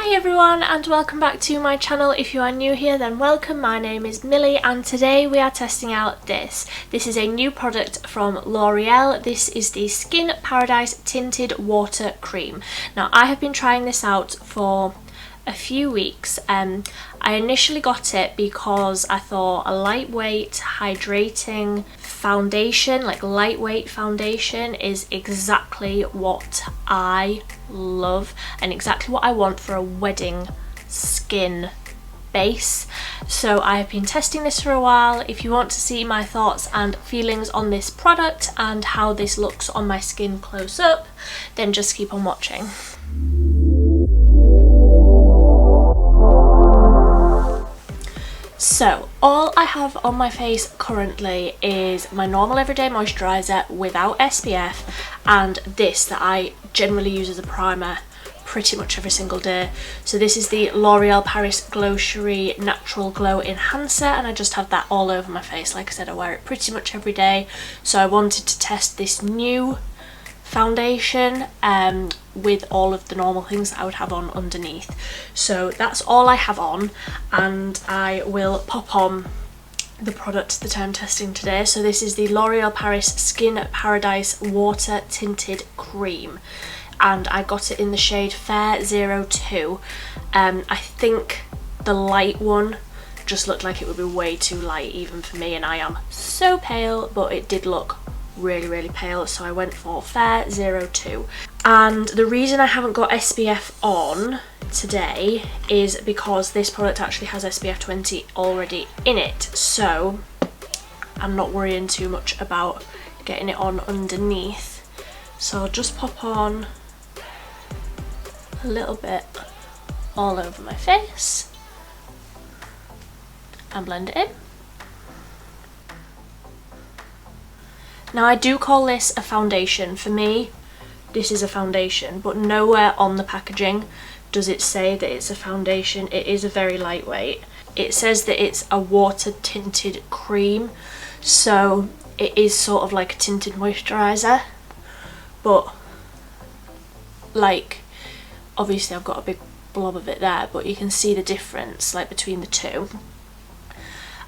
Hi everyone and welcome back to my channel. If you are new here then welcome, my name is Millie and today we are testing out this. This is a new product from L'Oreal. This is the Skin Paradise Tinted Water Cream. Now I have been trying this out for a few weeks. I initially got it because I thought a lightweight hydrating foundation, like lightweight foundation, is exactly what I love and exactly what I want for a wedding skin base. So I have been testing this for a while. If you want to see my thoughts and feelings on this product and how this looks on my skin close up, then just keep on watching. So all I have on my face currently is my normal everyday moisturiser without SPF and this that I generally use as a primer pretty much every single day. So this is the L'Oreal Paris Glow Cherie Natural Glow Enhancer and I just have that all over my face. Like I said, I wear it pretty much every day, so I wanted to test this new foundation with all of the normal things that I would have on underneath. So that's all I have on and I will pop on the product that I'm testing today. So this is the L'Oreal Paris Skin Paradise Water Tinted Cream and I got it in the shade Fair 02. I think the light one just looked like it would be way too light even for me, and I am so pale, but it did look really pale, so I went for Fair 02. And the reason I haven't got SPF on today is because this product actually has SPF 20 already in it, so I'm not worrying too much about getting it on underneath. So I'll just pop on a little bit all over my face and blend it in. Now I do call this a foundation. For me, this is a foundation, but nowhere on the packaging does it say that it's a foundation. It is a very lightweight. It says that it's a water tinted cream, so it is sort of like a tinted moisturiser, but like obviously I've got a big blob of it there, but you can see the difference like between the two.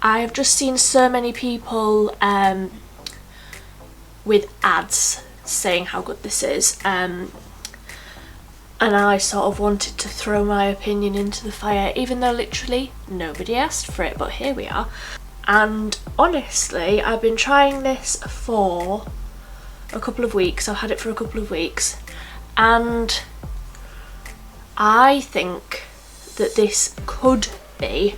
I've just seen so many people with ads saying how good this is, and I sort of wanted to throw my opinion into the fire, even though literally nobody asked for it, but here we are. And honestly, I've been trying this for a couple of weeks. I've had it for a couple of weeks and I think that this could be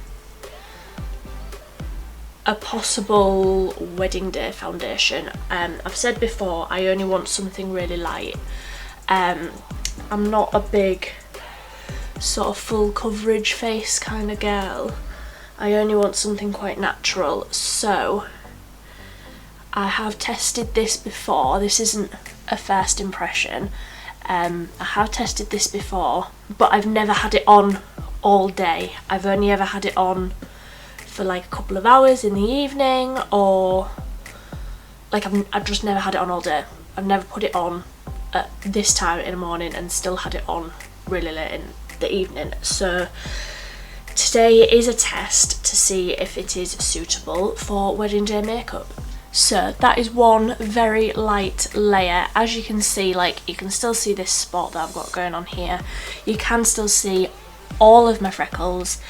a possible wedding day foundation. I've said before I only want something really light. I'm not a big sort of full coverage face kind of girl. I only want something quite natural, so I have tested this before. This isn't a first impression. I have tested this before, but I've never had it on all day. I've only ever had it on for like a couple of hours in the evening, or like I've just never had it on all day. I've never put it on at this time in the morning and still had it on really late in the evening. So today is a test to see if it is suitable for wedding day makeup. So that is one very light layer. As you can see, like you can still see this spot that I've got going on here. You can still see all of my freckles.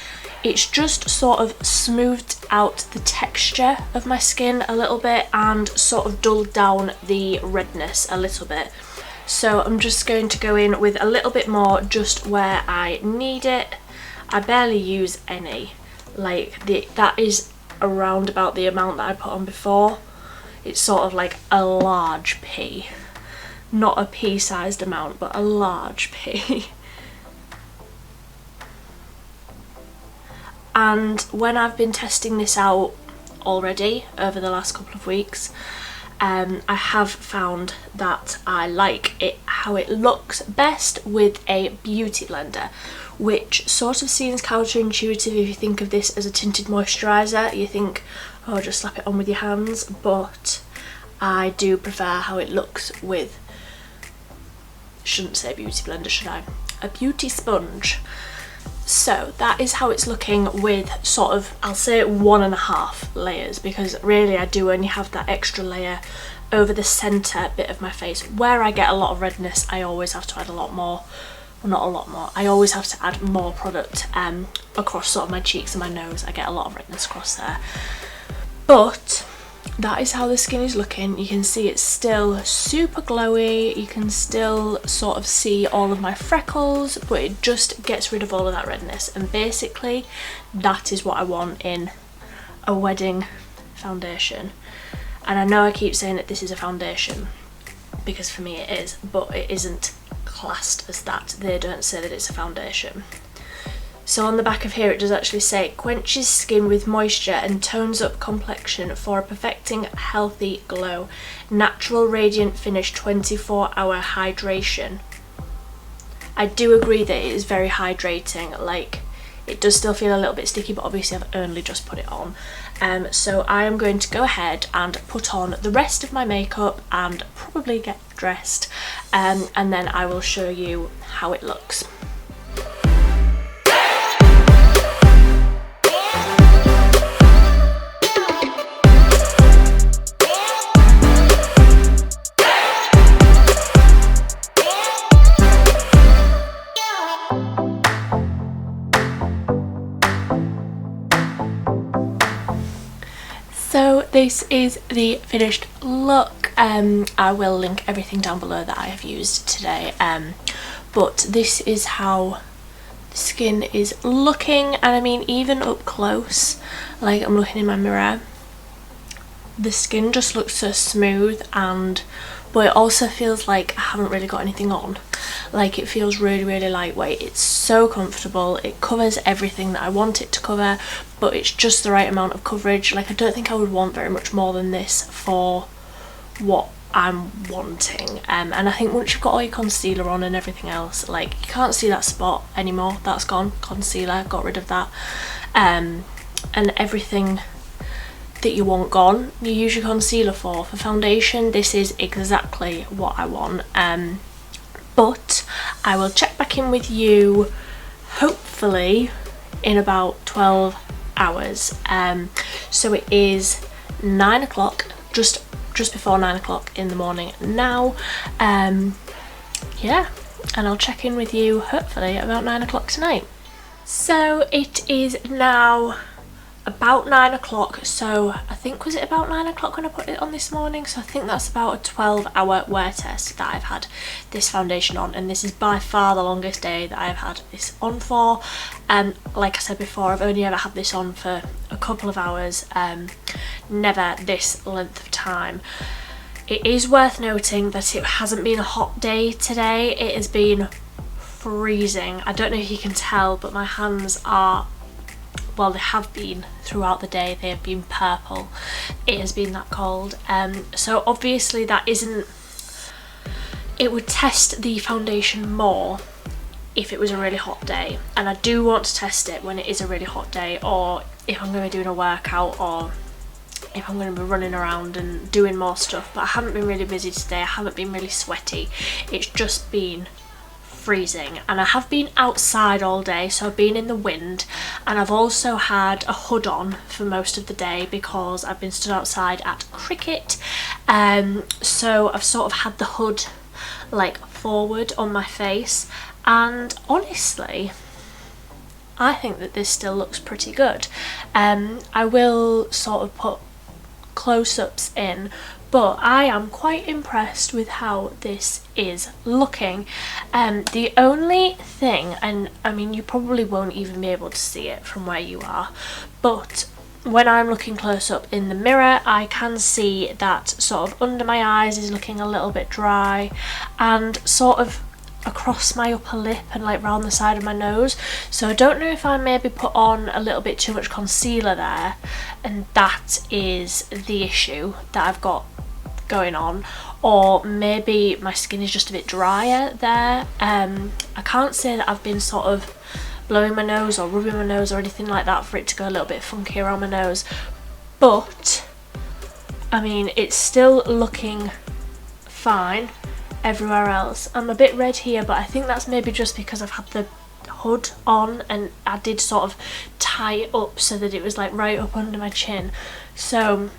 It's just sort of smoothed out the texture of my skin a little bit and sort of dulled down the redness a little bit. So I'm just going to go in with a little bit more just where I need it. I barely use any. Like that is around about the amount that I put on before. It's sort of like a large pea. Not a pea-sized amount, but a large pea. And when I've been testing this out already over the last couple of weeks, I have found that I like it how it looks best with a beauty blender, which sort of seems counterintuitive if you think of this as a tinted moisturiser. You think, oh, just slap it on with your hands, but I do prefer how it looks with, shouldn't say beauty blender, should I? A beauty sponge. So that is how it's looking with sort of, I'll say 1.5 layers, because really I do only have that extra layer over the centre bit of my face. Where I get a lot of redness, I always have to add a lot more, well, not a lot more, I always have to add more product across sort of my cheeks and my nose. I get a lot of redness across there. But that is how the skin is looking. You can see it's still super glowy, you can still sort of see all of my freckles, but it just gets rid of all of that redness, and basically that is what I want in a wedding foundation. And I know I keep saying that this is a foundation, because for me it is, but it isn't classed as that. They don't say that it's a foundation. So on the back of here it does actually say, quenches skin with moisture and tones up complexion for a perfecting healthy glow. Natural radiant finish, 24-hour hydration. I do agree that it is very hydrating. Like, it does still feel a little bit sticky, but obviously I've only just put it on. So I am going to go ahead and put on the rest of my makeup and probably get dressed, and then I will show you how it looks. So this is the finished look. I will link everything down below that I have used today, but this is how the skin is looking. And I mean, even up close, like I'm looking in my mirror, the skin just looks so smooth, and but it also feels like I haven't really got anything on. Like, it feels really, really lightweight. It's so comfortable. It covers everything that I want it to cover, but it's just the right amount of coverage. Like, I don't think I would want very much more than this for what I'm wanting. And I think once you've got all your concealer on and everything else, like, you can't see that spot anymore. That's gone. Concealer, got rid of that. And everything that you want gone. You use your concealer for. For foundation, this is exactly what I want. But I will check back in with you hopefully in about 12 hours. So it is 9 o'clock, just before 9 o'clock in the morning now. Yeah, and I'll check in with you hopefully about 9 o'clock tonight. So it is now about 9 o'clock, so I think, was it about 9 o'clock when I put it on this morning? So I think that's about a 12-hour wear test that I've had this foundation on, and this is by far the longest day that I've had this on for. Like I said before, I've only ever had this on for a couple of hours, never this length of time. It is worth noting that it hasn't been a hot day today. It has been freezing. I don't know if you can tell, but my hands are, well, they have been throughout the day, they have been purple. It has been that cold. So obviously that isn't, it would test the foundation more if it was a really hot day, and I do want to test it when it is a really hot day, or if I'm going to be doing a workout, or if I'm going to be running around and doing more stuff. But I haven't been really busy today, I haven't been really sweaty, it's just been freezing. And I have been outside all day, so I've been in the wind, and I've also had a hood on for most of the day because I've been stood outside at cricket. So I've sort of had the hood like forward on my face, and honestly I think that this still looks pretty good. I will sort of put close-ups in, but I am quite impressed with how this is looking. The only thing, and I mean you probably won't even be able to see it from where you are, but when I'm looking close up in the mirror, I can see that sort of under my eyes is looking a little bit dry, and sort of across my upper lip and like round the side of my nose. So I don't know if I maybe put on a little bit too much concealer there, and that is the issue that I've got going on, or maybe my skin is just a bit drier there. I can't say that I've been sort of blowing my nose or rubbing my nose or anything like that for it to go a little bit funky around my nose, but I mean it's still looking fine everywhere else. I'm a bit red here, but I think that's maybe just because I've had the hood on, and I did sort of tie it up so that it was like right up under my chin, so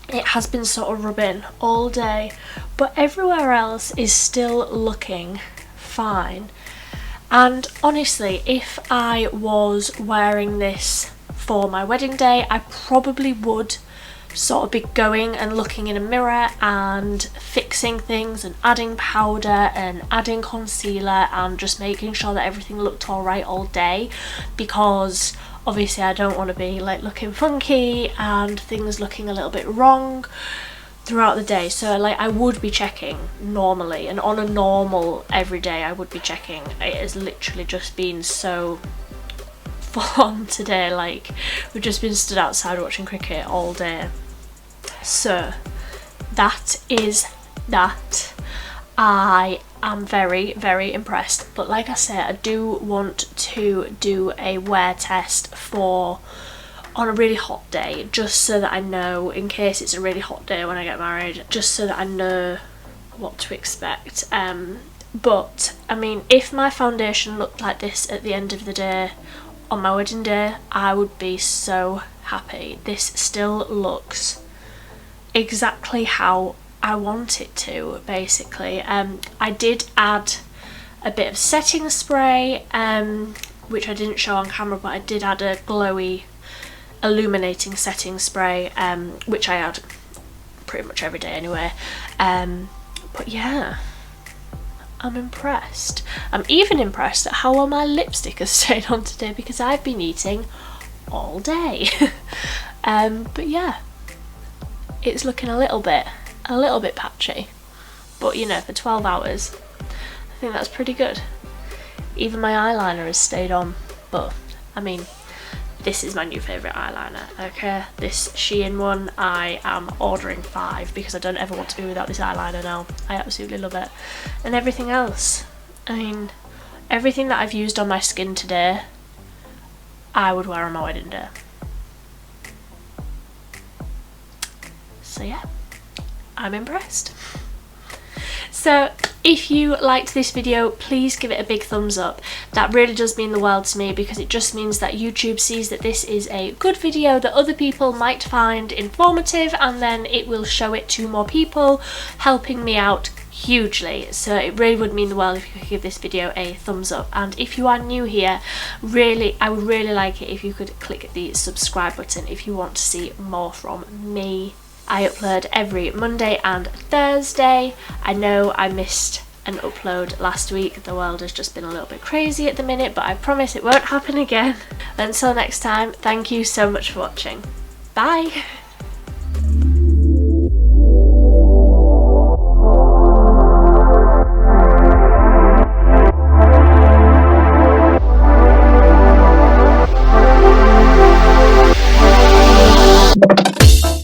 it has been sort of rubbing all day, but everywhere else is still looking fine. And honestly, if I was wearing this for my wedding day, I probably would sort of be going and looking in a mirror and fixing things and adding powder and adding concealer and just making sure that everything looked alright all day, because obviously I don't want to be like looking funky and things looking a little bit wrong throughout the day. So like I would be checking normally, and on a normal everyday I would be checking. It has literally just been so full on today, like we've just been stood outside watching cricket all day. So that is that. I am very, very impressed, but like I said, I do want to do a wear test on a really hot day, just so that I know, in case it's a really hot day when I get married, just so that I know what to expect. But I mean, if my foundation looked like this at the end of the day on my wedding day, I would be so happy. This still looks exactly how I want it to, basically. I did add a bit of setting spray, which I didn't show on camera, but I did add a glowy illuminating setting spray, which I add pretty much every day anyway. But yeah, I'm impressed. I'm even impressed at how well my lipstick has stayed on today, because I've been eating all day. But yeah, it's looking a little bit patchy, but you know, for 12 hours I think that's pretty good. Even my eyeliner has stayed on, but I mean, this is my new favourite eyeliner, okay? This Shein one, I am ordering 5 because I don't ever want to be without this eyeliner now. I absolutely love it. And everything else, I mean, everything that I've used on my skin today, I would wear on my wedding day. So yeah, I'm impressed. So if you liked this video, please give it a big thumbs up. That really does mean the world to me, because it just means that YouTube sees that this is a good video that other people might find informative, and then it will show it to more people, helping me out hugely. So it really would mean the world if you could give this video a thumbs up. And if you are new here, I would really like it if you could click the subscribe button if you want to see more from me. I upload every Monday and Thursday. I know I missed an upload last week. The world has just been a little bit crazy at the minute, but I promise it won't happen again. Until next time, thank you so much for watching. Bye!